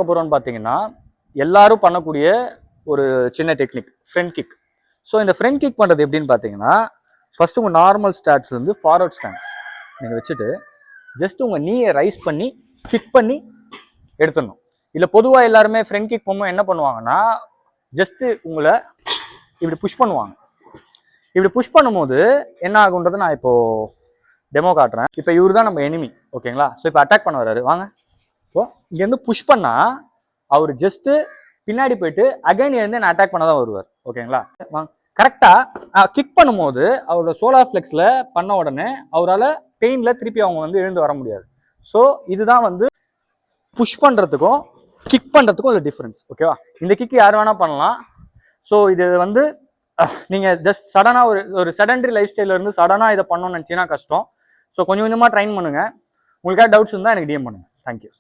போகிறோம்னு பார்த்தீங்கன்னா எல்லாரும் பண்ணக்கூடிய ஒரு சின்ன டெக்னிக் ஃப்ரண்ட் கிக். ஸோ இந்த ஃப்ரண்ட் கிக் பண்ணுறது எப்படின்னு பார்த்தீங்கன்னா, ஃபர்ஸ்ட் உங்கள் நார்மல் ஸ்டாட்ஸ்லேருந்து ஃபார்வர்ட் ஸ்டான்ஸ் நீங்கள் வச்சுட்டு ஜஸ்ட் உங்கள் நீயை ரைஸ் பண்ணி கிக் பண்ணி எடுத்துடணும். இல்லை பொதுவாக எல்லாருமே ஃப்ரண்ட் கிக் பண்ணும்போது என்ன பண்ணுவாங்கன்னா, ஜஸ்ட்டு உங்களை இப்படி புஷ் பண்ணுவாங்க. இப்படி புஷ் பண்ணும்போது என்ன ஆகுன்றதை நான் இப்போது டெமோ காட்டுறேன். இப்போ இவர் தான் நம்ம எனிமி, ஓகேங்களா? ஸோ இப்போ அட்டாக் பண்ண வர்றாரு, வாங்க. இப்போ இங்கேருந்து புஷ் பண்ணால் அவர் ஜஸ்ட்டு பின்னாடி போயிட்டு அகைன் இருந்து என்ன அட்டாக் பண்ண தான் வருவார், ஓகேங்களா? வாங்க. கரெக்டாக கிக் பண்ணும்போது அவரோட சோலார் ஃப்ளெக்ஸில் பண்ண உடனே அவரால் பெயினில் திருப்பி அவங்க வந்து எழுந்து வர முடியாது. ஸோ இதுதான் வந்து புஷ் பண்ணுறதுக்கும் கிக் பண்ணுறதுக்கும் ஒரு டிஃப்ரென்ஸ், ஓகேவா? இந்த கிக் யார் வேணால் பண்ணலாம். ஸோ இது வந்து நீங்கள் ஜஸ்ட் சடனாக ஒரு செடன்ட்ரி லைஃப் ஸ்டைலில் இருந்து சடனாக இதை பண்ணணும்னு நினச்சிங்கன்னா கஷ்டம். ஸோ கொஞ்சம் கொஞ்சமாக ட்ரைன் பண்ணுங்கள். உங்களுக்காக டவுட்ஸ் இருந்தால் எனக்கு டிஎம் பண்ணுங்கள். தேங்க்யூ.